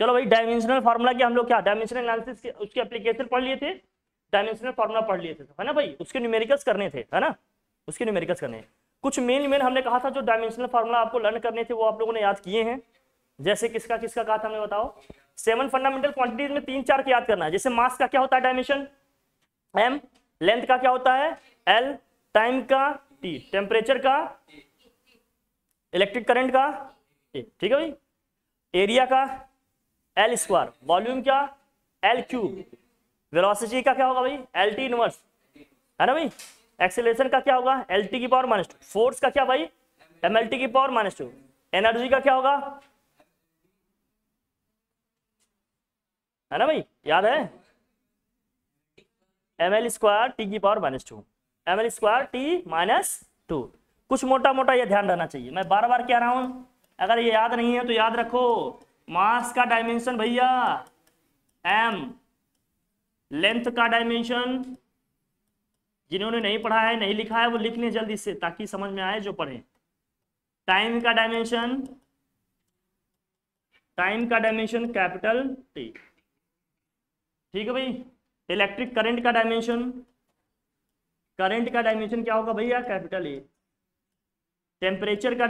चलो भाई, dimensional formula की हम लोग क्या डायमेंशनल एनालिसिस के उसकी एप्लीकेशन पढ़ लिए थे, डायमेंशनल फार्मूला पढ़ लिए थे, है ना भाई, उसके न्यूमेरिकल्स करने थे, है ना, उसके न्यूमेरिकल्स करने। कुछ मेन हमने कहा था जो डायमेंशनल फार्मूला आपको लर्न करने थे वो आप लोगों ने याद किए हैं। जैसे किसका किसका कहा था हमें बताओ। 7 फंडामेंटल क्वांटिटीज में 3-4 याद करना है। जैसे मास का क्या होता है डायमेंशन m, लेंथ का क्या होता है l, टाइम का t, टेम्परेचर का, इलेक्ट्रिक करंट का a, ठीक है भाई, एरिया का l स्क्वायर, वॉल्यूम क्या l क्यूब, वेलोसिटी का क्या होगा भाई lt इनवर्स, है ना भाई, एक्सेलरेशन का क्या होगा lt की पावर -2, फोर्स का क्या भाई mlt की पावर -2, एनर्जी का क्या होगा, है ना भाई, याद है ml स्क्वायर टी की पावर -2, ml स्क्वायर टी -2। कुछ मोटा मोटा ये ध्यान रहना चाहिए, मैं बार बार कह रहा हूं, अगर ये याद नहीं है तो याद रखो। मास का डायमेंशन भैया m, लेंथ का डायमेंशन जिन्होंने नहीं पढ़ा है नहीं लिखा है वो लिख लें जल्दी से ताकि समझ में आए जो पढ़े। टाइम का डायमेंशन कैपिटल टी, ठीक है भाई। इलेक्ट्रिक करंट का डायमेंशन क्या होगा भैया कैपिटल ए। टेम्परेचर का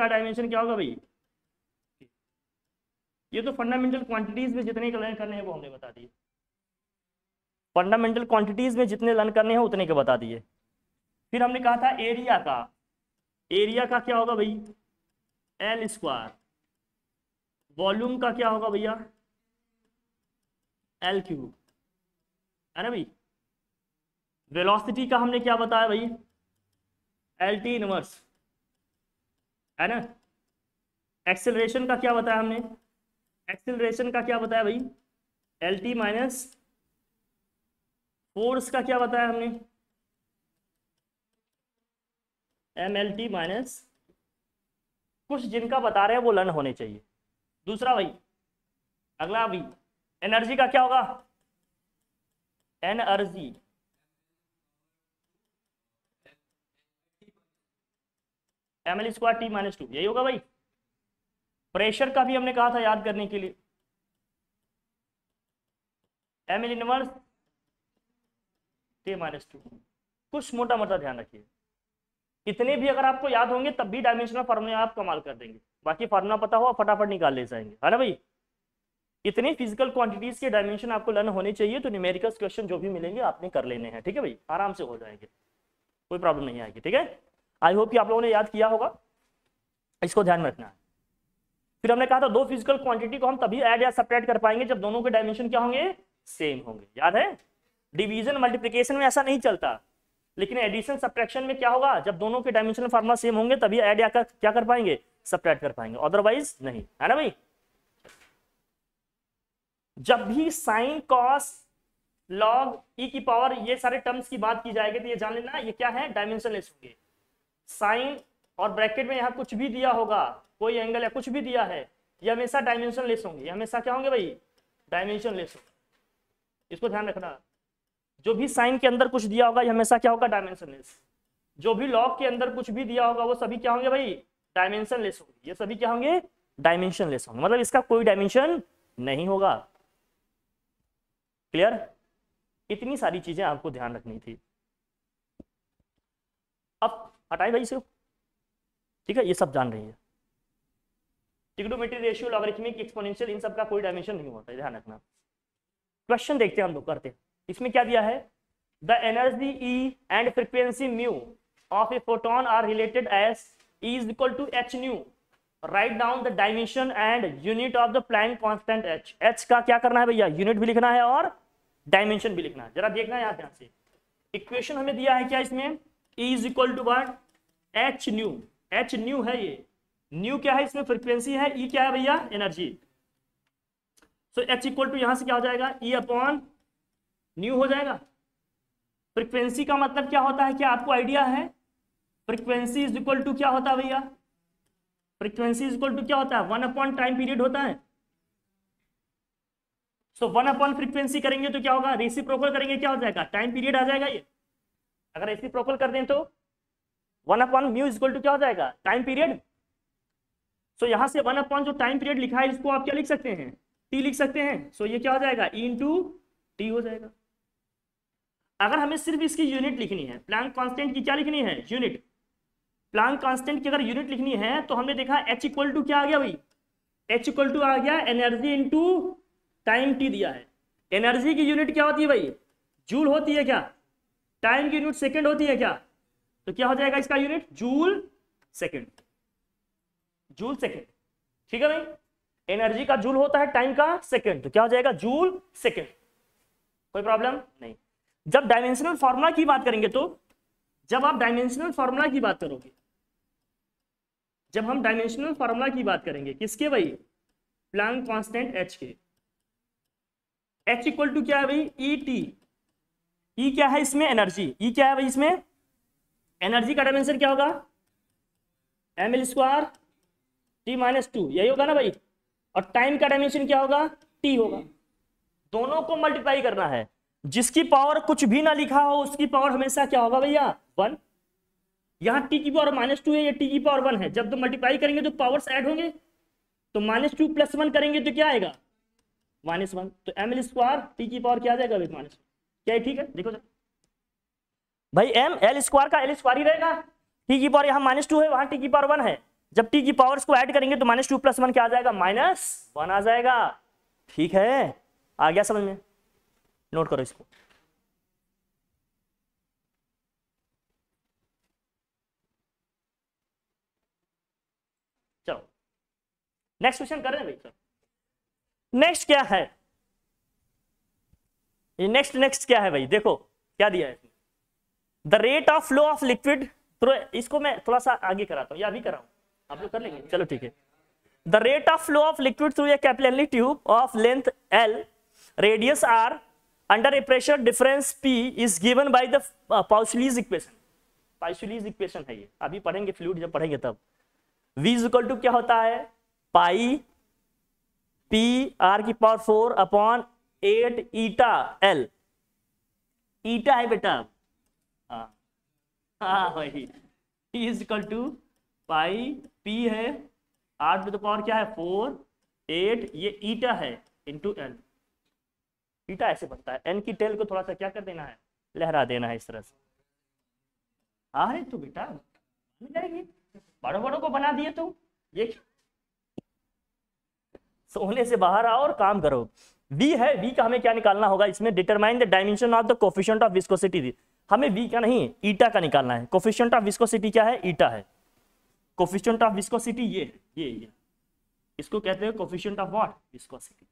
डायमेंशन क्या होगा भाई, ये तो फंडामेंटल क्वांटिटीज में जितने लर्न करने हैं वो हमने बता दिए, फंडामेंटल क्वांटिटीज में जितने लर्न करने हैं उतने के बता दिए। फिर हमने कहा था एरिया का क्या होगा भाई एल स्क्वायर, वॉल्यूम का क्या होगा भैया एल क्यूब, है ना भाई। वेलोसिटी का हमने क्या बताया भाई एल टी इनवर्स, है ना। एक्सेलरेशन का क्या बताया हमने, भाई एल टी माइनस, फोर्स का क्या बताया हमने एम एल टी माइनस। कुछ जिनका बता रहे हैं वो लर्न होने चाहिए। दूसरा भाई अगला भाई एनर्जी का क्या होगा energy, M L square T -2, यही होगा भाई। प्रेशर का भी हमने कहा था याद करने के लिए एम एल इनवर्स टी -2। कुछ मोटा मोटा ध्यान रखिए, इतने भी अगर आपको याद होंगे तब भी डायमेंशनल फार्मूला आप कमाल कर देंगे। बाकी फार्मूला पता हो फटाफट निकाल ले जाएंगे, है ना भाई। इतनी फिजिकल क्वांटिटीज के डायमेंशन आपको लर्न होने चाहिए, तो न्यूमेरिकल्स क्वेश्चन जो भी मिलेंगे आपने कर लेने हैं, ठीक है भाई, आराम से हो जाएंगे, कोई प्रॉब्लम नहीं आएगी, ठीक है। आई होप कि आप लोगों ने याद किया होगा, इसको ध्यान में रखना है। फिर हमने कहा था दो फिजिकल क्वांटिटी को हम तभी ऐड या सब्ट्रैक्ट कर पाएंगे जब दोनों के डायमेंशन क्या होंगे सेम होंगे, याद है। डिवीजन मल्टीप्लिकेशन में ऐसा नहीं चलता, लेकिन एडिशन सब्ट्रैक्शन में क्या होगा जब दोनों के डायमेंशनल फार्मूला सेम होंगे तभी ऐड या क्या कर पाएंगे सब्ट्रैक्ट कर पाएंगे, अदरवाइज नहीं, है ना भाई। जब भी साइन कॉस लॉग ई की पावर ये सारे टर्म्स की बात की जाएगी तो ये जान लेना ये क्या है डायमेंशनलेस होंगे। साइन और ब्रैकेट में यहाँ कुछ भी दिया होगा, कोई एंगल या कुछ भी दिया है, ये हमेशा डायमेंशनलेस होंगे, ये हमेशा क्या होंगे भाई डायमेंशनलेस होंगे, इसको ध्यान रखना। जो भी साइन के अंदर कुछ दिया होगा ये हमेशा क्या होगा डायमेंशनलेस, जो भी लॉग के अंदर कुछ भी दिया होगा वो सभी क्या होंगे भाई डायमेंशनलेस होंगे, ये सभी क्या होंगे डायमेंशनलेस होंगे, मतलब इसका कोई डायमेंशन नहीं होगा। क्लियर, इतनी सारी चीजें आपको ध्यान रखनी थी। अब हटाए भाई इसे, ठीक है, ये सब जान रही है। ट्रिग्नोमेट्री रेशियो, लॉगरिथमिक, एक्सपोनेंशियल, इन सब का कोई डायमेंशन नहीं होता, ध्यान रखना। क्वेश्चन देखते हैं हम लोग करते हैं। इसमें क्या दिया है, the energy E and frequency mu of a photon are related as E is equal to H nu, right down the dimension and unit of the Planck constant H. H का क्या करना है भैया यूनिट भी लिखना है और dimension भी लिखना है, जरा देखना है यहाँ ध्यान से। इक्वेशन हमें दिया है क्या इसमें E is equal to what H nu, H nu है, ये न्यू क्या है इसमें फ्रीक्वेंसी है, ई क्या है भैया energy. So H equal to यहां से क्या हो जाएगा ई अपॉन न्यू हो जाएगा। फ्रीक्वेंसी का मतलब क्या होता है, क्या आपको आइडिया है, फ्रीक्वेंसी इज इक्वल टू क्या होता है भैया, फ्रीक्वेंसी इज इक्वल टू क्या होता है 1 अपॉन टाइम पीरियड होता है। सो 1 अपॉन फ्रीक्वेंसी करेंगे तो क्या होगा, रेसिप्रोकल करेंगे क्या हो जाएगा टाइम पीरियड आ जाएगा ये। अगर रेसिप्रोकल कर दें तो 1 upon mu is equal to क्या हो जाएगा टाइम पीरियड। सो यहाँ से 1 अपॉन जो टाइम पीरियड लिखा है इसको आप क्या लिख सकते हैं, टी लिख सकते हैं। सो ये क्या हो जाएगा, ई इंटू टी हो जाएगा। अगर हमें सिर्फ इसकी यूनिट लिखनी है, प्लैंक कांस्टेंट की क्या लिखनी है, यूनिट, प्लैंक कांस्टेंट की अगर यूनिट लिखनी है तो हमने देखा एच इक्वल टू क्या आ गया भाई, एच इक्वल टू आ गया एनर्जी इंटू टाइम टी दिया है। एनर्जी की यूनिट क्या होती है भाई, जूल होती है क्या, टाइम की यूनिट सेकंड होती है क्या, तो क्या हो जाएगा इसका unit, joule second, joule second. ठीक है भाई, एनर्जी का जूल होता है, टाइम का सेकंड, तो क्या हो जाएगा जूल सेकंड। कोई प्रॉब्लम नहीं। जब डायमेंशनल फार्मूला की बात करेंगे तो, जब आप डायमेंशनल फार्मूला की बात करोगे, जब हम डायमेंशनल फार्मूला की बात करेंगे किसके भाई, प्लैंक कांस्टेंट एच के, एच इक्वल टू क्या है भाई, ई टी। ई क्या है इसमें, एनर्जी, ई क्या है भाई इसमें, एनर्जी का डायमेंशन क्या होगा, M L square T minus two, यही होगा ना भाई। और टाइम का डायमेंशन क्या होगा, टी होगा। दोनों को मल्टीप्लाई करना है, जिसकी पावर कुछ भी ना लिखा हो उसकी पावर हमेशा क्या होगा भैया, 1। यहाँ टी की पावर -2 है, ये टी की पावर 1 है। जब तो मल्टीप्लाई करेंगे तो पावर्स ऐड होंगे, तो -2 + 1 करेंगे तो क्या आएगा, -1। तो एम एल स्क्वायर टी की पावर क्या आ जाएगा भाई, -1। क्या है, ठीक है, देखो जरा भाई, एम एल स्क्वायर का एल स्क्वायर ही रहेगा, टी की पावर यहाँ -2 है, वहां टी की पावर 1 है। जब टी की पावर्स को ऐड करेंगे तो -2 + 1 क्या आ जाएगा, -1 आ जाएगा। ठीक है, आ गया समझ में, नोट करो इसको। चलो नेक्स्ट क्वेश्चन कर रहे हैं भाई। नेक्स्ट क्या है, ये नेक्स्ट क्या है भाई, देखो क्या दिया है, the rate of flow of liquid through, इसको मैं थोड़ा सा आगे कराता हूँ या अभी कराऊं, आप लोग कर लेंगे, चलो ठीक है। The rate of flow of liquid through a capillary tube of length L, radius R, under a pressure difference P is given by the Poiseuille's equation. Poiseuille's equation है ये, अभी पढ़ेंगे फ्लूइड जब पढ़ेंगे तब। v इक्वल टू क्या होता है, पाई पी आर की power 4 upon 8 eta L, eta है बेटा, हाँ हाँ भाई, T is equal to pi P है, आर टू द पावर क्या है 4 8, ये ईटा है इंटू एल। ईटा ऐसे बनता है, एन की टेल को थोड़ा सा क्या कर देना है, लहरा देना है इस तरह से। हाँ है तो बेटा मिल जाएगी, बड़ों बड़ों को बना दिए तो ये सोने से बाहर आओ और काम करो। v है, v का हमें क्या निकालना होगा इसमें, determine the dimension of the coefficient of viscosity. हमें v का नहीं ईटा का निकालना है। कोफिशिएंट ऑफ विस्कोसिटी क्या है, ईटा है। कोफिशिएंट ऑफ विस्कोसिटी ये इसको कहते हैं कोफिशिएंट ऑफ व्हाट, विस्कोसिटी।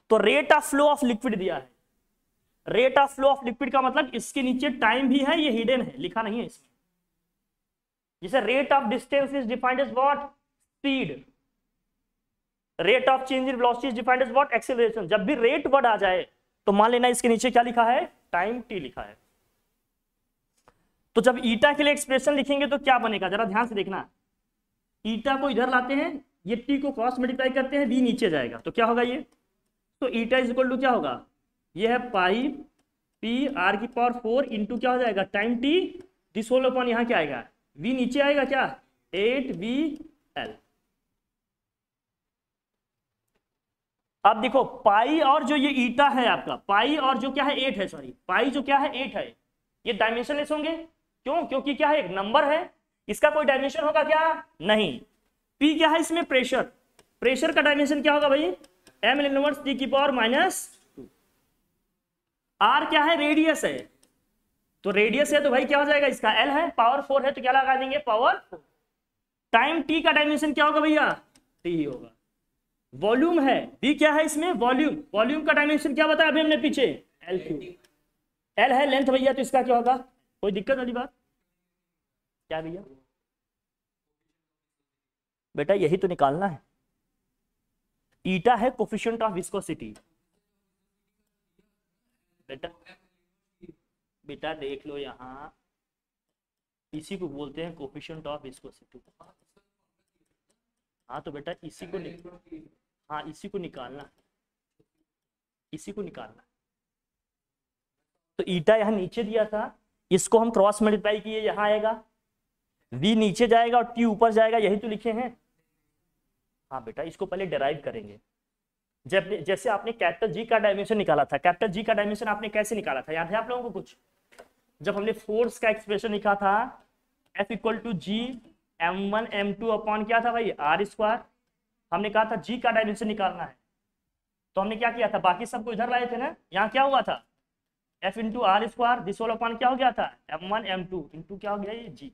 तो rate of flow of liquid दिया है, rate of flow of liquid का मतलब इसके नीचे टाइम भी है, ये हिडन है, लिखा नहीं है इसमें। जैसे rate of distance is defined as what, speed. Rate of change in velocity is defined as what, acceleration. जब भी रेट वर्ड आ जाए तो मान लेना इसके नीचे क्या लिखा है, टाइम टी लिखा है। तो जब ईटा के लिए एक्सप्रेशन लिखेंगे तो क्या बनेगा, जरा ध्यान से देखना। ईटा को इधर लाते हैं, ये टी को क्रॉस मल्टीप्लाई करते हैं, वी नीचे जाएगा तो क्या होगा ये, तो ईटा इज इक्वल टू क्या होगा, ये है पाई पी आर की पावर 4 इंटू क्या हो जाएगा, time T, this whole upon यहाँ क्या आएगा, वी नीचे आएगा क्या, 8VL। अब देखो पाई और जो ये ईटा है आपका, पाई और जो क्या है 8 है, सॉरी पाई जो क्या है 8 है, ये डायमेंशनलेस होंगे। क्यों, क्योंकि क्या है, एक नंबर है, इसका कोई डायमेंशन होगा क्या, नहीं। पी क्या है इसमें, प्रेशर, प्रेशर का डायमेंशन क्या होगा भाई, m इनवर्स टी की पावर -2। आर क्या है, रेडियस है, तो रेडियस है तो भाई क्या हो जाएगा इसका L है, पावर 4 है तो क्या लगा देंगे, पावर 4। टाइम t का डायमेंशन क्या होगा भैया, t ही होगा। वॉल्यूम है, v क्या है इसमें, वॉल्यूम, वॉल्यूम का डायमेंशन क्या बताया अभी हमने पीछे, L3। L है लेंथ भैया, तो इसका क्या होगा, कोई दिक्कत वाली बात क्या भैया, बेटा यही तो निकालना है। ईटा है कोफिशिएंट ऑफ विस्कोसिटी, बेटा देख लो यहाँ, इसी को बोलते हैं कोफिशिएंट ऑफ विस्कोसिटी। हाँ तो बेटा इसी को हाँ इसी को निकालना, इसी को निकालना। तो ईटा यहाँ नीचे दिया था, इसको हम क्रॉस मल्टीप्लाई किए, यहाँ आएगा। v नीचे जाएगा और t ऊपर जाएगा, यही तो लिखे हैं। हाँ बेटा, इसको पहले डिराइव करेंगे। जब जैसे आपने कैपिटल G का डायमेंशन निकाला था, कैपिटल G का डायमेंशन आपने कैसे निकाला था, याद है आप लोगों को कुछ? जब हमने फोर्स का एक्सप्रेशन लिखा था F equal to G m1 m2 upon क्या था भाई, r²। हमने कहा था G का डायमेंशन निकालना है, तो हमने क्या किया था, बाकी सबको इधर लाए थे ना। यहाँ क्या हुआ था, F into r², this whole upon क्या हो गया था, m1 m2 इंटू क्या हो गया ये G।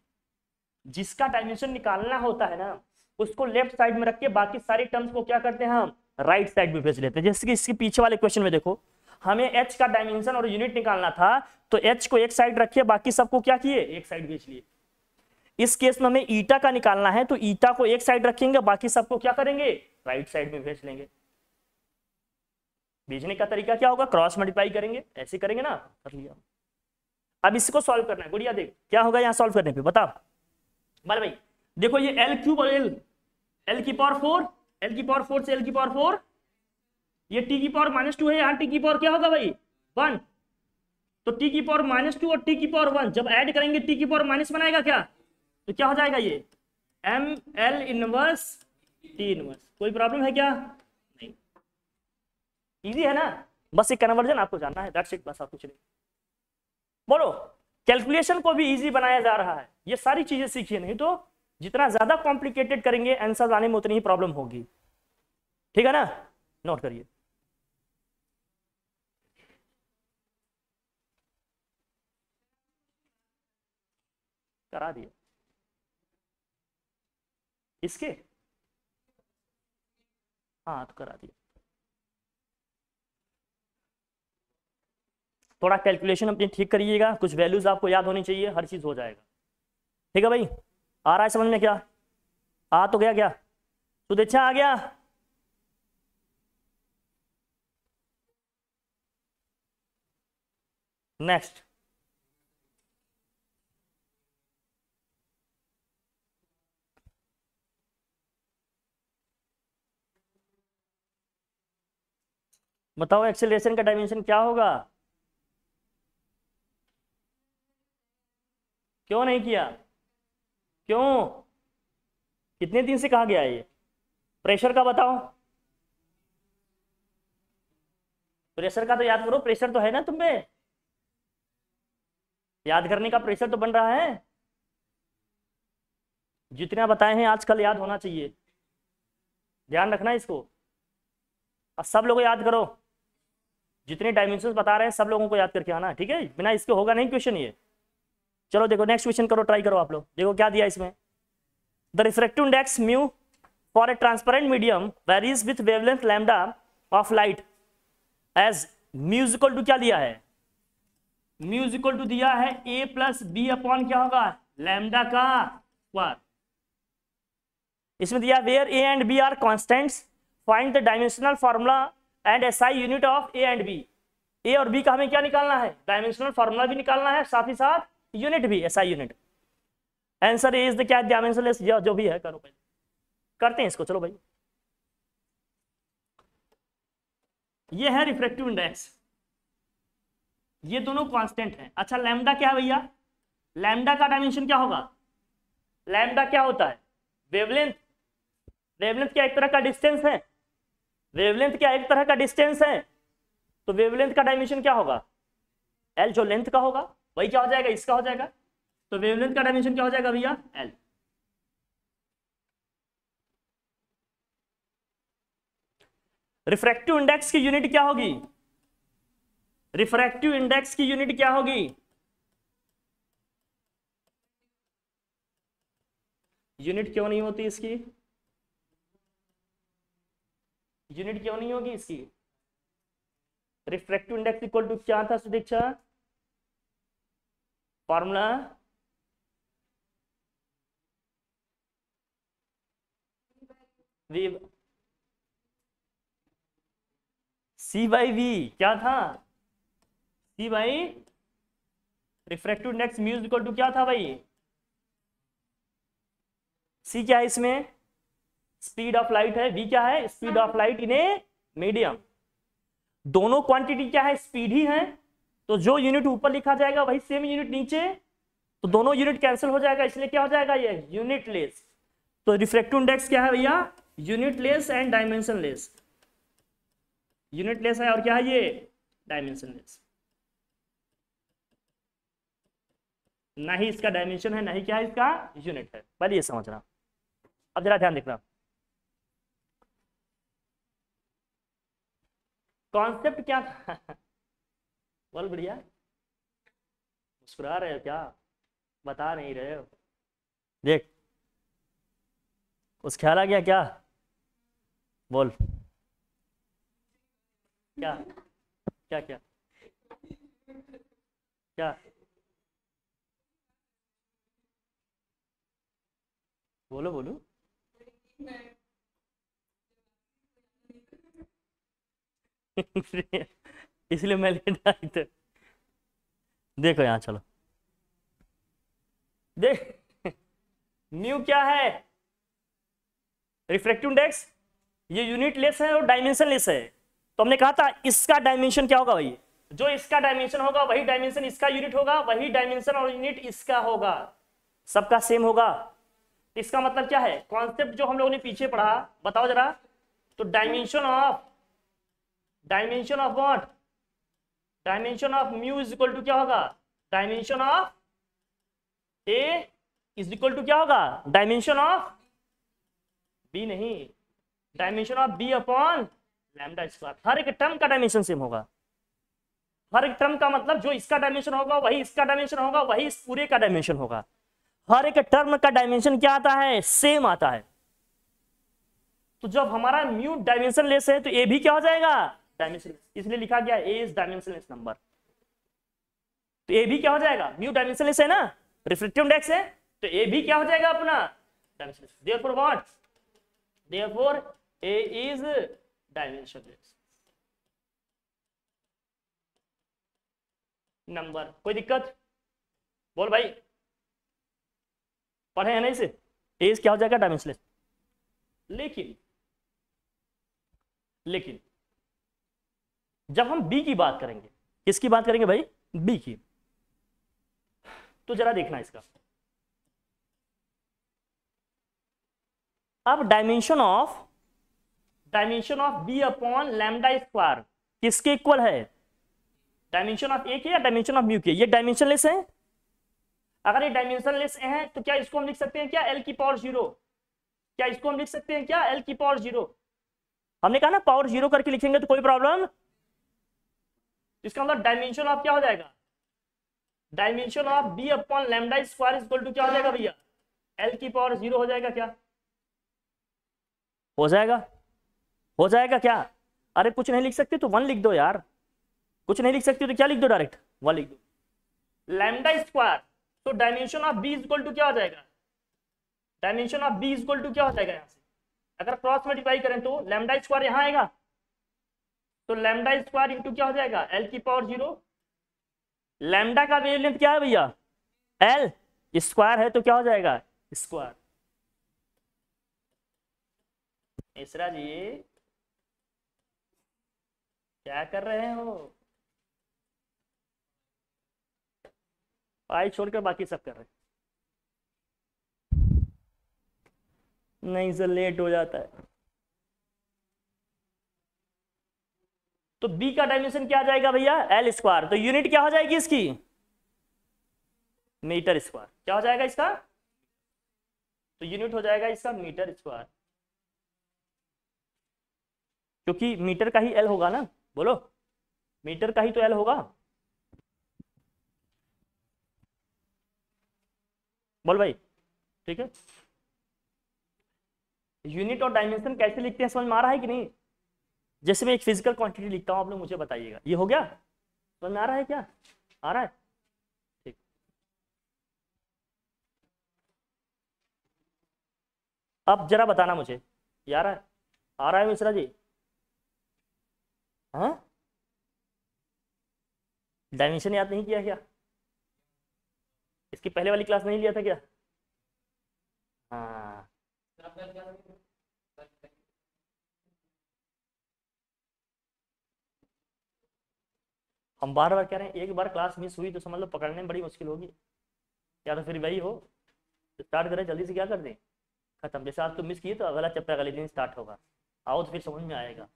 जिसका डायमेंशन निकालना होता है ना, उसको लेफ्ट साइड में रख के बाकी सारी टर्म्स को क्या करते हैं हम, राइट साइड में भेज लेते हैं। जैसे कि इसके पीछे वाले क्वेश्चन में देखो, हमें h का डायमेंशन और यूनिट निकालना था, तो h को एक साइड रखिए, बाकी सबको क्या किए, एक साइड भेज लिए। इस केस में हमें ईटा का निकालना है, तो ईटा को एक साइड रखेंगे, बाकी सबको क्या करेंगे, राइट साइड में भेज लेंगे। भेजने का तरीका क्या होगा, क्रॉस मल्टीप्लाई करेंगे, ऐसे करेंगे ना, कर लिया। अब इसको सॉल्व करना है, गुड़िया देख क्या होगा यहाँ सॉल्व करने पे, बता बाल भाई। देखो ये l³ और l की पावर 4, l की पावर 4 से l की पावर 4, ये t की पावर -2 है, यहाँ t की पावर क्या होगा भाई 1, तो t की पावर -2 और t की पावर 1 जब ऐड करेंगे t की पावर माइनस बनाएगा क्या, तो क्या हो जाएगा ये ml इनवर्स t इनवर्स। कोई प्रॉब्लम है क्या, नहीं, इजी है ना, बस एक कन्वर्जन आपको जानना है, दैट्स इट, बस आप कुछ नहीं। बोलो, कैलकुलेशन को भी इजी बनाया जा रहा है, ये सारी चीजें सीखिए, नहीं तो जितना ज्यादा कॉम्प्लिकेटेड करेंगे आंसर आने में उतनी ही प्रॉब्लम होगी, ठीक है ना, नोट करिए। करा दिए इसके, हाँ तो करा दिया। थोड़ा कैलकुलेशन अपनी ठीक करिएगा, कुछ वैल्यूज आपको याद होनी चाहिए, हर चीज हो जाएगा, ठीक है भाई। आ रहा है समझ में, क्या आ तो गया, क्या सुदेच्छा आ गया, नेक्स्ट। बताओ एक्सेलरेशन का डायमेंशन क्या होगा, क्यों नहीं किया, क्यों, कितने दिन से कहा गया है ये, प्रेशर का बताओ, प्रेशर का तो याद करो, प्रेशर तो है ना तुम पे, याद करने का प्रेशर तो बन रहा है, जितना बताए हैं आजकल याद होना चाहिए, ध्यान रखना इसको। अब सब लोग याद करो, जितने डायमेंशंस बता रहे हैं सब लोगों को याद करके आना, ठीक है, बिना इसके होगा नहीं क्वेश्चन ये। चलो देखो नेक्स्ट क्वेश्चन करो, ट्राई करो आप लोग, देखो क्या दिया इसमें, the refractive index mu for a transparent medium varies with wavelength lambda of light as musical to, क्या दिया है, म्यूजिकल टू दिया है a प्लस बी अपॉन क्या होगा, लैम्डा का स्क्वायर। इसमें दिया where a and b are constants, find the dimensional formula and SI unit of a and b। a और b का हमें क्या निकालना है, डायमेंशनल फॉर्मूला भी निकालना है, साथ ही साथ यूनिट भी, SI unit. Answer is the क्या, डायमेंशनलेस, जो भी है करो, पहले करते हैं इसको, चलो भाई। ये है रिफ्रैक्टिव इंडेक्स, ये दोनों कांस्टेंट हैं। अच्छा लैम्डा क्या है भैया, लैम्डा का डायमेंशन क्या होगा, लैम्डा क्या होता है, वेवलेंथ। वेवलेंथ क्या एक तरह का डिस्टेंस है, वेवलेंथ क्या एक तरह का डिस्टेंस है, तो वेवलेंथ का डायमेंशन क्या होगा, L जो लेंथ का होगा वही क्या हो जाएगा, इसका हो जाएगा, तो वेवलेंथ का डायमेंशन क्या हो जाएगा भैया, L। रिफ्रैक्टिव इंडेक्स की यूनिट क्या होगी, रिफ्रैक्टिव इंडेक्स की यूनिट क्या होगी, यूनिट क्यों नहीं होती इसकी, यूनिट क्यों नहीं होगी इसकी, रिफ्रैक्टिव इंडेक्स इक्वल टू क्या था Sudiksha, formula C by V, क्या था C by refractive index mu equal to क्या था भाई, C क्या है इसमें, स्पीड ऑफ लाइट है, V क्या है, speed of light in a medium. दोनों क्वांटिटी क्या है, स्पीड ही है, तो जो यूनिट ऊपर लिखा जाएगा वही सेम यूनिट नीचे तो दोनों यूनिट कैंसिल हो जाएगा, इसलिए क्या हो जाएगा ये यूनिट लेस। तो रिफ्रैक्टिव इंडेक्स क्या है भैया, unit less and dimension less. Unit less है और क्या है ये डायमेंशन लेस। ना ही इसका डायमेंशन है, ना ही क्या है इसका यूनिट है, पहले ये समझना। अब जरा ध्यान देखना, कॉन्सेप्ट क्या था बोल बढ़िया, मुस्कुरा रहे हो क्या, बता नहीं रहे हो, देख उस ख्याल आ गया क्या, बोल क्या क्या क्या क्या, बोलो बोलो इसलिए मैं लेट आई थे। देखो यहाँ चलो, देख म्यू क्या है, रिफ्रैक्टिव इंडेक्स, ये यूनिट लेस है और डायमेंशन लेस है। तो हमने कहा था इसका डायमेंशन क्या होगा भाई, जो इसका डायमेंशन होगा वही डायमेंशन इसका यूनिट होगा, वही डायमेंशन और यूनिट इसका होगा, सबका सेम होगा। तो इसका मतलब क्या है, कॉन्सेप्ट जो हम लोगों ने पीछे पढ़ा, बताओ जरा। तो dimension of what, dimension of mu is equal to क्या होगा, dimension of A is equal to क्या होगा, डायमेंशन ऑफ बी, नहीं dimension of B upon lambda square. हर एक टर्म का डायमेंशन सेम होगा, हर एक टर्म का मतलब जो इसका डायमेंशन होगा वही इसका डायमेंशन होगा, वही इस पूरे का डायमेंशन होगा। हर एक टर्म का डायमेंशन क्या आता है, सेम आता है। तो जब हमारा म्यू डायमेंशन लेस है तो ए भी क्या हो जाएगा, डायमेंशन लेस, इसलिए लिखा गया ए इज डायमेंशन लेस नंबर। तो ए भी क्या हो जाएगा, म्यू डायमेंशन लेस है ना, रिफ्रैक्टिव इंडेक्स है, तो ए भी क्या हो जाएगा अपना dimension less. Therefore what, therefore A is dimension less number. कोई दिक्कत, बोल भाई, पढ़े हैं नहीं से, ए क्या हो जाएगा डायमेंशन लेस। लेकिन लेकिन जब हम बी की बात करेंगे, किसकी बात करेंगे भाई, बी की, तो जरा देखना इसका। अब dimension of B upon lambda square किसके इक्वल है, डायमेंशन ऑफ ए के या डायमेंशन ऑफ म्यू के, ये डायमेंशन लेस है। अगर ये डायमेंशन लेस है तो क्या इसको हम लिख सकते हैं क्या एल की पावर जीरो, क्या इसको हम लिख सकते हैं क्या एल की पावर जीरो। हमने कहा ना पावर जीरो करके लिखेंगे तो कोई प्रॉब्लम, इसका मतलब डायमेंशन ऑफ क्या हो जाएगा, dimension of B upon lambda square is equal to क्या हो जाएगा भैया, एल की पावर जीरो हो जाएगा क्या, हो जाएगा, हो जाएगा क्या। अरे कुछ नहीं लिख सकते तो वन लिख दो यार, कुछ नहीं लिख सकते तो क्या लिख दो, डायरेक्ट वन लिख दो। लैम्डा स्क्वायर, तो dimension of B is equal to क्या हो जाएगा, dimension of B is equal to क्या हो जाएगा, यहाँ से अगर क्रॉस मल्टीप्लाई करें तो लैम्डा स्क्वायर यहाँ आएगा, तो लैम्डा स्क्वायर इंटू क्या हो जाएगा एल की पावर जीरो। लैम्डा का वेवलेंथ क्या है भैया, एल, स्क्वायर है तो क्या हो जाएगा स्क्वायर। मिश्रा जी क्या कर रहे हो, पाई छोड़कर बाकी सब कर रहे हैं, नहीं सर लेट हो जाता है। तो बी का डायमेंशन क्या आ जाएगा भैया एल स्क्वायर, तो यूनिट क्या हो जाएगी इसकी मीटर स्क्वायर, क्या हो जाएगा इसका, तो यूनिट हो जाएगा इसका मीटर स्क्वायर, क्योंकि मीटर का ही एल होगा ना, बोलो मीटर का ही तो एल होगा, बोल भाई ठीक है। यूनिट और डायमेंशन कैसे लिखते हैं समझ में आ रहा है कि नहीं, जैसे मैं एक फिजिकल क्वांटिटी लिखता हूं आप लोग मुझे बताइएगा, ये हो गया समझ में आ रहा है क्या, आ रहा है ठीक। अब जरा बताना मुझे, ये आ रहा है मिश्रा जी, हाँ डायमेंशन याद नहीं किया क्या, इसकी पहले वाली क्लास नहीं लिया था क्या, हाँ हम बार बार कह रहे हैं, एक बार क्लास मिस हुई तो समझ लो पकड़ने में बड़ी मुश्किल होगी। या तो फिर वही हो, स्टार्ट करें जल्दी से, क्या कर दें, खत्म। जैसे आज तुम मिस किए तो अगला चैप्टर अगले दिन स्टार्ट होगा, आओ तो फिर समझ में आएगा।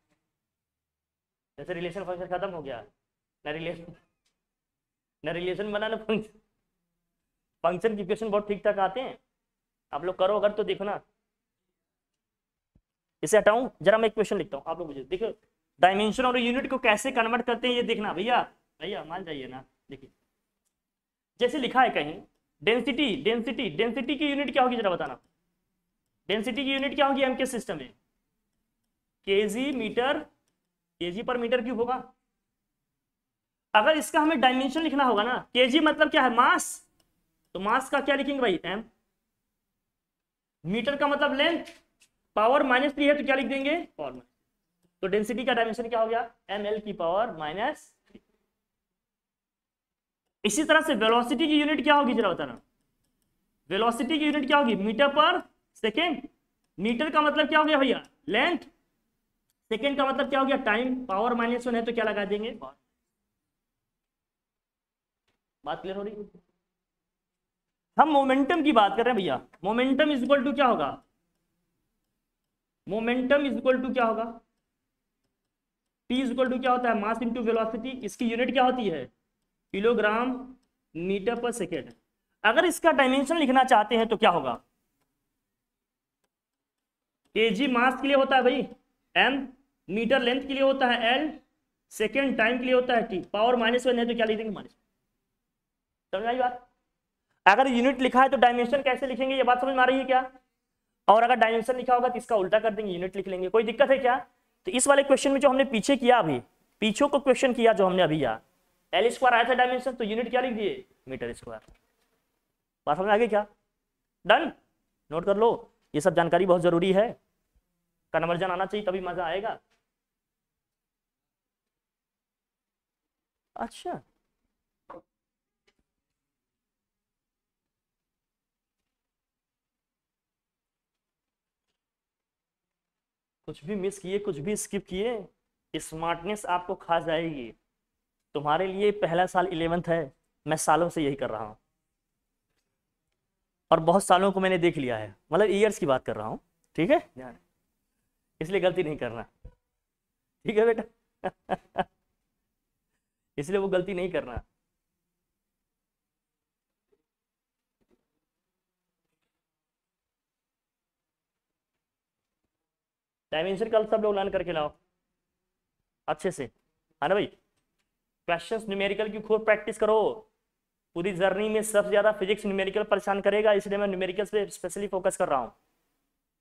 जैसे रिलेशन फंक्शन खत्म हो गया, न रिलेशन बना ना फंक्शन, फंक्शन की क्वेश्चन बहुत ठीक ठाक आते हैं, आप लोग करो अगर तो देखो ना। इसे हटाऊं जरा, मैं एक क्वेश्चन लिखता हूँ, आप लोग मुझे देखो, डायमेंशन और यूनिट को कैसे कन्वर्ट करते हैं ये देखना भैया, भैया मान जाइए ना। देखिए जैसे लिखा है कहीं डेंसिटी, डेंसिटी, डेंसिटी की यूनिट क्या होगी जरा बताना, डेंसिटी की यूनिट क्या होगी एम के सिस्टम में, केजी मीटर, केजी पर मीटर क्यूब होगा। अगर इसका हमें डायमेंशन लिखना होगा ना, केजी मतलब क्या है, मास, तो मास का क्या लिखेंगे भाई, एम। मीटर का मतलब लेंथ, पावर -3 है तो क्या लिख देंगे, पावर। तो डेंसिटी का डायमेंशन क्या हो गया, ml की पावर -3। इसी तरह से वेलोसिटी की यूनिट क्या होगी जरा बताना, वेलोसिटी की यूनिट क्या होगी, मीटर पर सेकेंड। मीटर का मतलब क्या हो गया भैया, लेंथ, सेकेंड का मतलब क्या हो गया, टाइम, पावर -1 है तो क्या लगा देंगे, बात क्लियर हो रही है। हम मोमेंटम की बात कर रहे हैं भैया, मोमेंटम इज इक्वल टू क्या होगा, मोमेंटम इज इक्वल टू क्या होगा, P इज इक्वल टू क्या होता है, मास इंटू वेलोसिटी। इसकी यूनिट क्या होती है, किलोग्राम मीटर पर सेकेंड। अगर इसका डायमेंशन लिखना चाहते हैं तो क्या होगा, केजी मास के लिए होता है भाई m, मीटर लेंथ के लिए होता है l, सेकेंड टाइम के लिए होता है t, पावर -1 है तो क्या लिख देंगे, माइनस। समझ आई बात। अगर यूनिट लिखा है तो डायमेंशन कैसे लिखेंगे, ये बात समझ में आ रही है क्या। और अगर डायमेंशन लिखा होगा तो इसका उल्टा कर देंगे, यूनिट लिख लेंगे, कोई दिक्कत है क्या। तो इस वाले क्वेश्चन में जो हमने पीछे किया, अभी पीछे को क्वेश्चन किया जो हमने अभी यार, L² आया था डायमेंशन, तो यूनिट क्या लिख दिए, मीटर स्क्वायर। बात समझ में आ गई क्या, डन। नोट कर लो, ये सब जानकारी बहुत जरूरी है, कन्वर्जन आना चाहिए तभी मजा आएगा। अच्छा कुछ भी मिस किए, कुछ भी स्किप किए, स्मार्टनेस आपको खा जाएगी। तुम्हारे लिए पहला साल 11th है, मैं सालों से यही कर रहा हूँ, और बहुत सालों को मैंने देख लिया है, मतलब ईयर्स की बात कर रहा हूँ, ठीक है, इसलिए गलती नहीं करना, ठीक है बेटा इसलिए वो गलती नहीं करना। डायमेंशन कल सब लोग लर्न करके लाओ अच्छे से, है ना भाई। क्वेश्चंस न्यूमेरिकल की खूब प्रैक्टिस करो, पूरी जर्नी में सबसे ज्यादा फिजिक्स न्यूमेरिकल परेशान करेगा, इसलिए मैं न्यूमेरिकल पे स्पेशली फोकस कर रहा हूँ।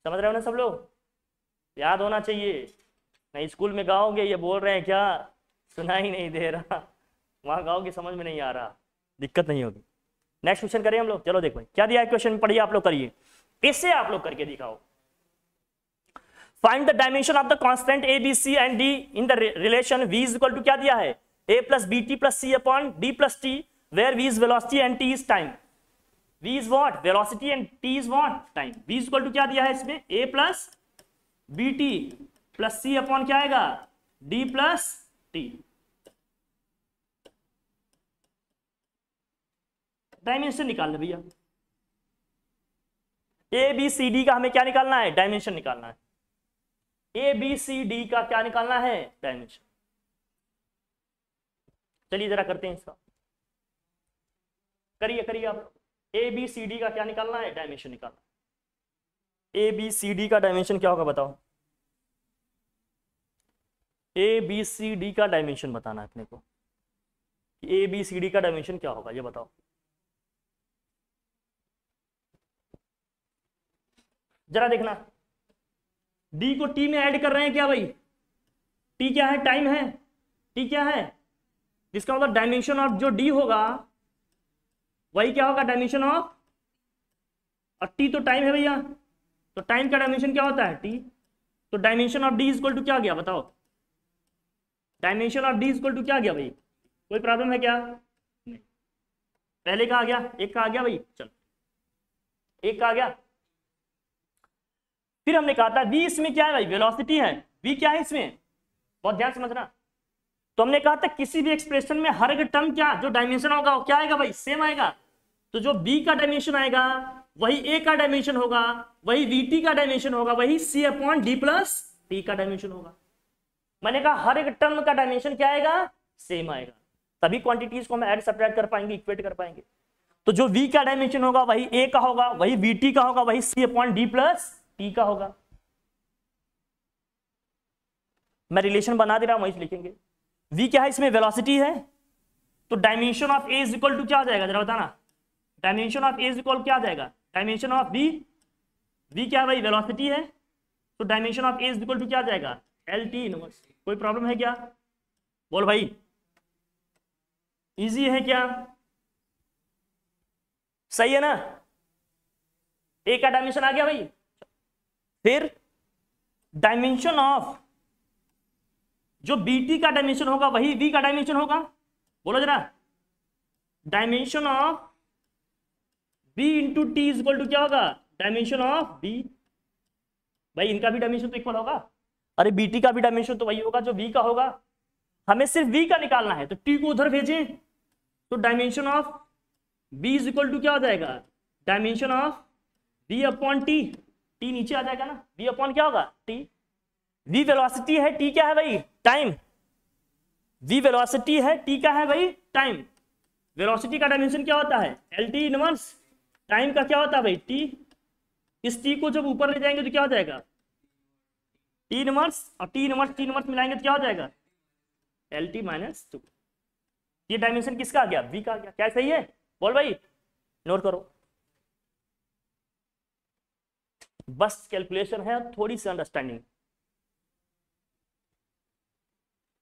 समझ रहे हो ना सब लोग, याद होना चाहिए। नहीं स्कूल में गाओगे ये बोल रहे हैं क्या, सुना ही नहीं दे रहा, वहां गाओगे समझ में नहीं आ रहा, दिक्कत नहीं होगी। नेक्स्ट क्वेश्चन करें हम लोग, चलो देखो भाई क्या दिया है क्वेश्चन, पढ़िए आप लोग, करिए, इससे आप लोग करके दिखाओ। Find the dimension of the constant A B C and D in the relation v is equal to क्या दिया है, a plus B T plus C upon D plus T, where v is velocity and t is time. v is what, velocity, and t is what, time. v is equal to क्या दिया है इसमें, a plus B T plus C upon क्या आएगा, d plus T. Dimension निकाल ले भैया, ए B C D का हमें क्या निकालना है, डायमेंशन निकालना है। ए बी सी डी का क्या निकालना है, डायमेंशन। चलिए जरा करते हैं इसका, करिए करिए आप। ए बी सी डी का क्या निकालना है, डायमेंशन निकालना है। ए बी सी डी का डायमेंशन क्या होगा बताओ, ए बी सी डी का डायमेंशन बताना है अपने को, ए बी सी डी का डायमेंशन क्या होगा ये बताओ। जरा देखना, डी को टी में ऐड कर रहे हैं क्या भाई, टी क्या है, टाइम है, टी क्या है, जिसका मतलब डायमेंशन ऑफ जो डी होगा वही क्या होगा, डायमेंशन ऑफ, और टी तो टाइम है भैया, तो टाइम का डायमेंशन क्या होता है, टी। तो dimension of D is equal to क्या गया बताओ, dimension of D is equal to क्या गया भाई, कोई प्रॉब्लम है क्या, नहीं। पहले का आ गया, एक का आ गया भाई, चलो एक का आ गया। फिर हमने कहा था v इसमें क्या है भाई, वेलोसिटी है, v क्या है इसमें, बहुत ध्यान समझना। तो हमने कहा था किसी भी एक्सप्रेशन में हर एक टर्म क्या जो डायमेंशन होगा वो क्या आएगा भाई, सेम आएगा। तो जो बी का डायमेंशन आएगा वही ए का डायमेंशन होगा, वही वीटी का डायमेंशन होगा, वही सी अपॉन डी प्लस टी का डायमेंशन होगा। मैंने कहा हर एक टर्म का डायमेंशन क्या आएगा, सेम आएगा, तभी क्वांटिटीज को हम ऐड सब्ट्रैक्ट कर पाएंगे, इक्वेट कर पाएंगे। तो जो v का डायमेंशन होगा वही a का होगा, वही vt का होगा, वही c upon D plus T का होगा। मैं रिलेशन बना दे रहा हूं, वही लिखेंगे। v क्या है, इसमें वेलोसिटी है, तो dimension of a is equal to क्या आ जाएगा, जरा बताना। Dimension of a is equal क्या आ जाएगा, डायमेंशन ऑफ v, v क्या है भाई, वेलोसिटी है, तो dimension of a is equal to क्या आ जाएगा, LT इनवर्स। कोई प्रॉब्लम है क्या, बोल भाई, इजी है क्या, सही है ना। ए का डायमेंशन आ गया भाई। फिर डायमेंशन ऑफ जो बीटी का डायमेंशन होगा वही वी का डायमेंशन होगा, बोलो जरा। Dimension of B into T is equal to क्या होगा, डायमेंशन ऑफ बी। भाई इनका भी डायमेंशन तो इक्वल होगा, अरे बीटी का भी डायमेंशन तो वही होगा जो वी का होगा, हमें सिर्फ वी का निकालना है, तो टी को उधर भेजें, तो dimension of B is equal to क्या हो जाएगा, dimension of V upon T, T नीचे आ जाएगा ना, वी अपॉन क्या होगा टी। वी वेलोसिटी है, टी क्या है भाई, टाइम। वी वेलोसिटी है, टी क्या है भाई, टाइम। वेलोसिटी का डायमेंशन क्या होता है, LT इनवर्स, टाइम का क्या होता है भाई, टी। इस टी को जब ऊपर ले जाएंगे तो क्या हो जाएगा, टी इनवर्स, और टी इनवर्स मिलाएंगे तो क्या हो जाएगा, LT माइनस 2। ये डायमेंशन किसका आ गया, वी का आ गया। क्या सही है, बोल भाई, नोट करो। बस कैलकुलेशन है, थोड़ी सी अंडरस्टैंडिंग,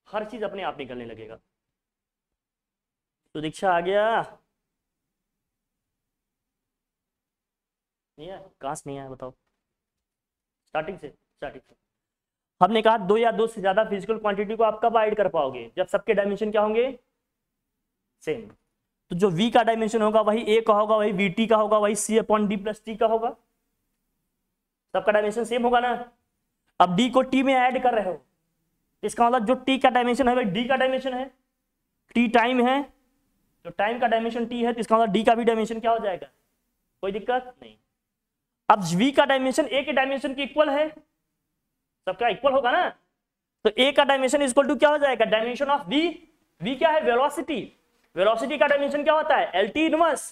हर चीज अपने आप निकलने लगेगा। तो दीक्षा आ गया, नहीं है, कहां से नहीं आया बताओ, स्टार्टिंग से हमने कहा दो या दो से ज्यादा फिजिकल क्वांटिटी को आप कब ऐड कर पाओगे, जब सबके डायमेंशन क्या होंगे, सेम। तो जो v का डायमेंशन होगा वही a का होगा, वही vt का होगा, वही c upon D plus T का होगा, सबका डायमेंशन सेम होगा ना। अब d को t में ऐड कर रहे हो, इसका मतलब जो t का डायमेंशन है भाई d का डायमेंशन है, t टाइम है, तो टाइम का डायमेंशन t है, तो इसका मतलब d का भी डायमेंशन क्या हो जाएगा, कोई दिक्कत नहीं। अब v का डायमेंशन a के डायमेंशन के इक्वल है, सबका इक्वल होगा ना, तो a का डायमेंशन इक्वल टू क्या हो जाएगा, डायमेंशन ऑफ v। v क्या है, वेलोसिटी, वेलोसिटी का डायमेंशन क्या होता है, LT इनवर्स,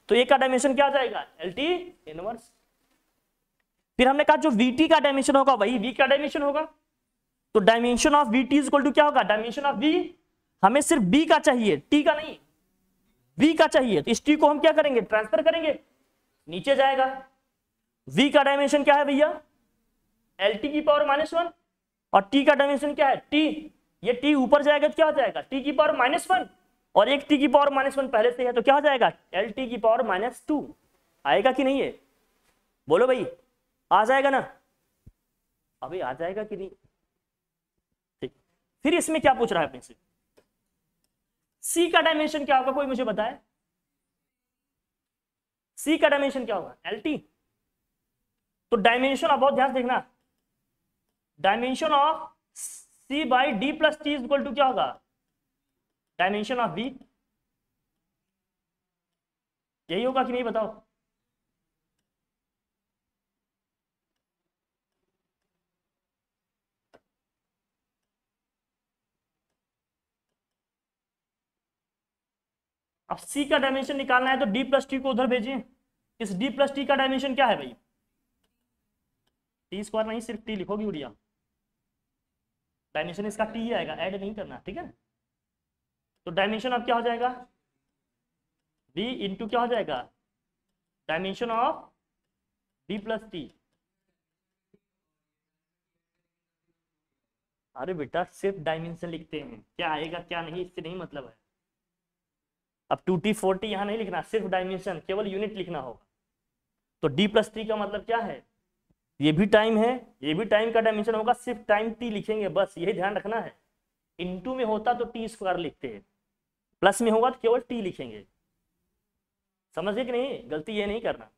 तो a का डायमेंशन क्या आ जाएगा, LT इनवर्स। फिर हमने कहा जो vt का डायमेंशन होगा वही v का डायमेंशन होगा, तो dimension of vt is equal to क्या होगा, डायमेंशन ऑफ v। हमें सिर्फ b का चाहिए, t का नहीं, v का चाहिए, तो इस t को हम क्या करेंगे, ट्रांसफर करेंगे, नीचे जाएगा। v का डायमेंशन क्या है भैया, LT की पावर -1, और t का डायमेंशन क्या है, t। ये t ऊपर जाएगा तो क्या हो जाएगा, t की पावर -1, और एक t की पावर -1 पहले से है, तो क्या हो जाएगा, LT की पावर -2। आएगा कि नहीं है, बोलो भाई, आ जाएगा ना, अभी आ जाएगा कि नहीं, ठीक। फिर इसमें क्या पूछ रहा है अपने से, c का डायमेंशन क्या होगा, कोई मुझे बताए, c का डायमेंशन क्या होगा, LT। तो डायमेंशन अब बहुत ध्यान से देखना, dimension of c by D plus T is equal to क्या होगा, डायमेंशन ऑफ v। यही होगा कि नहीं बताओ, अब c का डायमेंशन निकालना है तो d प्लस टी को उधर भेजिए। इस d प्लस टी का डायमेंशन क्या है भाई, टी स्क्वायर नहीं, सिर्फ t लिखोगी उड़िया, डायमेंशन इसका t ही आएगा, ऐड नहीं करना, ठीक है। तो डायमेंशन अब क्या हो जाएगा, v इंटू क्या हो जाएगा, dimension of d plus T. अरे बेटा सिर्फ डायमेंशन लिखते हैं, क्या आएगा क्या नहीं इससे नहीं मतलब है। अब 2t 4t यहाँ नहीं लिखना, सिर्फ डायमेंशन, केवल यूनिट लिखना होगा। तो d प्लस टी का मतलब क्या है, ये भी टाइम है, ये भी टाइम का डायमेंशन होगा, सिर्फ टाइम t लिखेंगे, बस यही ध्यान रखना है। इनटू में होता तो टी स्क्वायर लिखते हैं, प्लस में होगा तो केवल t लिखेंगे, समझे कि नहीं, गलती ये नहीं करना।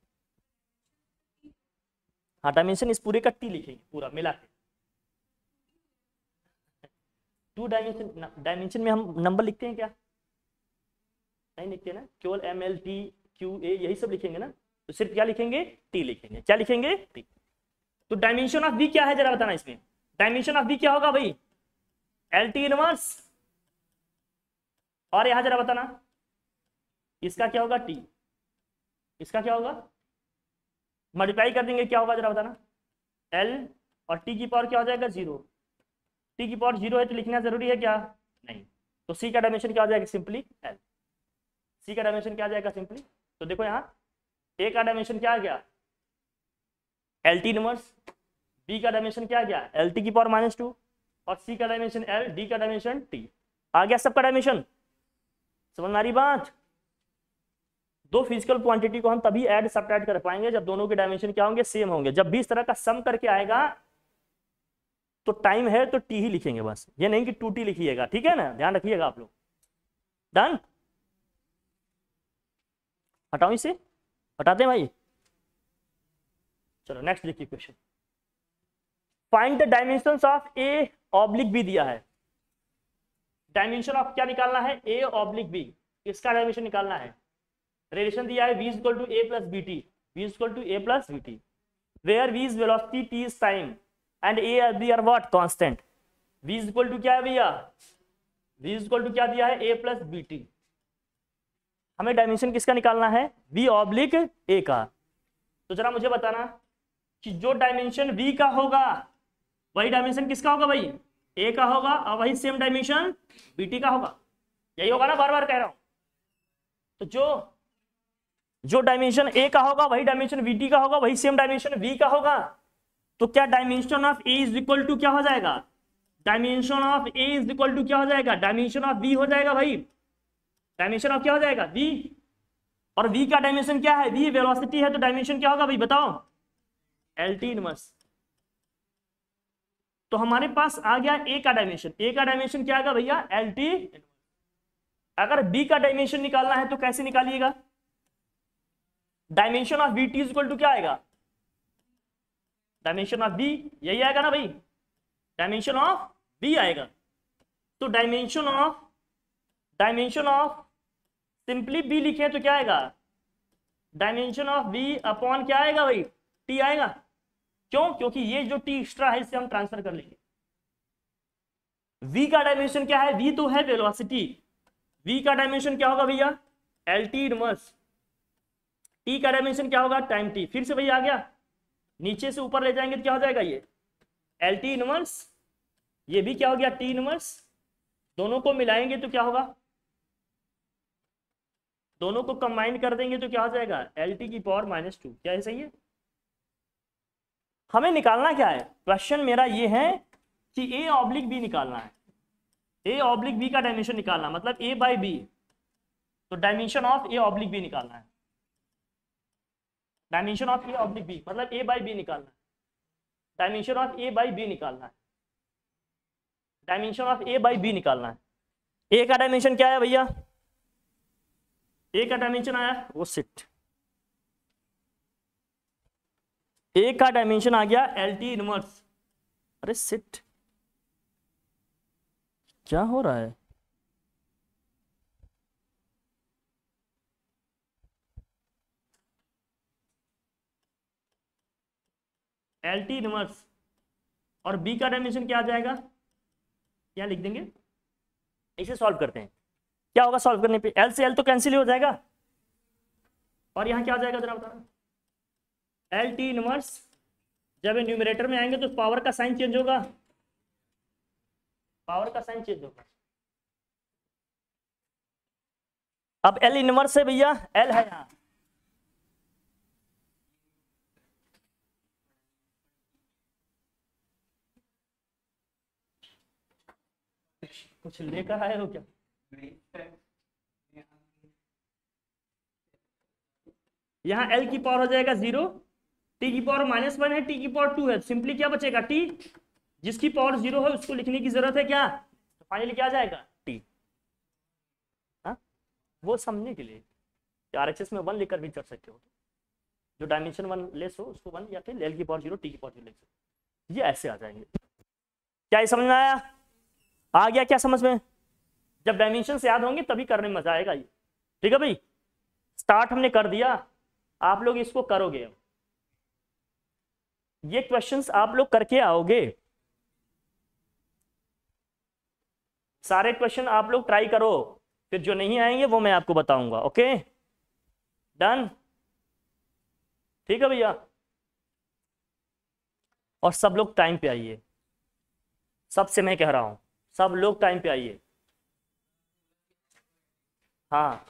हाँ डायमेंशन इस पूरे का t लिखेंगे, पूरा मिला के। टू डायमेंशन में हम नंबर लिखते हैं क्या, नहीं लिखते ना, केवल MLT क्यू ए यही सब लिखेंगे ना, तो सिर्फ क्या लिखेंगे, टी लिखेंगे। क्या लिखेंगे, टी। तो डायमेंशन ऑफ वी क्या है जरा बताना, इसमें डायमेंशन ऑफ वी क्या होगा भाई, एल टी इनवर्स। और यहां जरा बताना इसका क्या होगा, टी, इसका क्या होगा, मल्टीप्लाई कर देंगे क्या होगा जरा बताना, एल और टी की पावर क्या हो जाएगा, 0। टी की पावर 0 है तो लिखना जरूरी है क्या, नहीं। तो सी का डायमेंशन क्या हो जाएगा, सिंपली एल। सी का डायमेंशन क्या आ जाएगा, सिंपली। तो देखो यहाँ ए का डायमेंशन क्या आ गया, एल टी इनवर्स। बी का डायमेंशन क्या आ गया, एल टी की पावर -2। और सी का डायमेंशन एल, डी का डायमेंशन टी। आ गया सबका डायमेंशन, समझ में आ रही बात। दो फिजिकल क्वांटिटी को हम तभी ऐड सब्ट्रैक्ट कर पाएंगे जब दोनों के डायमेंशन क्या होंगे, सेम होंगे। जब भी इस तरह का सम करके आएगा तो टाइम है तो टी ही लिखेंगे बस, ये नहीं कि 2t लिखिएगा, ठीक है ना, ध्यान रखिएगा आप लोग। डन, हटाओ इसे, हटाते हैं भाई। चलो नेक्स्ट देखिए question. Find the dimensions of A oblique B दिया है। डायमेंशन ऑफ क्या निकालना है, ए ऑब्लिक बी, इसका डायमेंशन निकालना है। रिलेशन दिया है v equal to A plus B T, v equal to A plus B T, where v is velocity, t is time and a are what, constant. v equal to क्या है भैया, v equal to क्या दिया है, a plus B T. हमें dimension किसका निकालना है, v ऑब्लिक a का। तो जरा मुझे बताना कि जो डायमेंशन v का होगा वही डायमेंशन किसका होगा भाई, a का होगा, और वही सेम डायमेंशन bt का होगा। यही होगा ना, बार बार कह रहा हूं। तो जो डायमेंशन a का होगा वही डायमेंशन vt का होगा, वही सेम डायमेंशन v का होगा। तो क्या dimension of a is equal to क्या हो जाएगा, dimension of a is equal to क्या हो जाएगा, डायमेंशन ऑफ v हो जाएगा भाई। डायमेंशन ऑफ क्या हो जाएगा, v। और v का डायमेंशन क्या है, v वेलोसिटी है, तो डायमेंशन क्या होगा भाई बताओ, एल टी इनवर्स। तो हमारे पास आ गया a का डायमेंशन, a का डायमेंशन क्या आएगा भैया, एल टी। अगर b का डायमेंशन निकालना है तो कैसे निकालिएगा, dimension of vt is equal to क्या आएगा, डायमेंशन ऑफ v, यही आएगा ना भाई, डायमेंशन ऑफ v आएगा। तो डायमेंशन ऑफ सिंपली b लिखे तो क्या आएगा, डायमेंशन ऑफ v अपॉन क्या आएगा भाई, t आएगा। क्यों, क्योंकि ये जो t एक्स्ट्रा है इसे हम ट्रांसफर कर लेंगे। v का डायमेंशन क्या है, v तो है वेलोसिटी, v का डायमेंशन क्या होगा भैया, एल टी इनवर्स। t का डायमेंशन क्या होगा, टाइम t। फिर से भैया आ गया, नीचे से ऊपर ले जाएंगे तो क्या हो जाएगा, ये एल टी इनवर्स, ये भी क्या हो गया, टी इनवर्स। दोनों को मिलाएंगे तो क्या होगा, दोनों को कंबाइन कर देंगे तो क्या हो जाएगा, एल टी की पावर -2। क्या है, सही है। हमें निकालना क्या है, क्वेश्चन मेरा ये है कि ए ऑब्लिक बी निकालना है। ए ऑब्लिक बी का डायमेंशन निकालना, मतलब ए बाई बी। तो dimension of A oblique B निकालना है, dimension of A oblique B मतलब ए बाई बी निकालना है, dimension of A by B निकालना है, dimension of A by B निकालना है। ए का डायमेंशन क्या है भैया, ए का डायमेंशन आया वो सिट, ए का डायमेंशन आ गया एल टी इनवर्स। अरे सिट, क्या हो रहा है, एल टी इनवर्स। और बी का डायमेंशन क्या आ जाएगा, क्या लिख देंगे, इसे सॉल्व करते हैं। क्या होगा सॉल्व करने पे, एल से एल तो कैंसिल हो जाएगा, और यहां क्या आ जाएगा जरा बताना, एल टी इनवर्स। जब न्यूमरेटर में आएंगे तो पावर का साइन चेंज होगा, पावर का साइन चेंज होगा। अब एल इनवर्स है भैया, एल है यहां, कुछ लेकर आए हो क्या, यहाँ एल की पावर हो जाएगा 0, टी की पावर -1 है, टी की पावर 2 है, सिंपली क्या बचेगा, टी। जिसकी पावर 0 है उसको लिखने की जरूरत है क्या, तो फाइनली क्या आ जाएगा, टी। हाँ, वो समझने के लिए RHS में 1 लेकर भी कर सकते हो, जो डायमेंशन 1 लेस हो उसको 1, या फिर एल की पावर 0 टी की पावर 0 लिख सकते, ये ऐसे आ जाएंगे। क्या ये समझ में आया, आ गया क्या समझ में, जब डायमेंशन से याद होंगे तभी करने में मजा आएगा ये, ठीक है भाई। स्टार्ट हमने कर दिया, आप लोग इसको करोगे। अब ये क्वेश्चंस आप लोग करके आओगे, सारे क्वेश्चन आप लोग ट्राई करो, फिर जो नहीं आएंगे वो मैं आपको बताऊंगा। ओके, डन, ठीक है भैया। और सब लोग टाइम पे आइए, सबसे मैं कह रहा हूं, सब लोग टाइम पे आइए। हाँ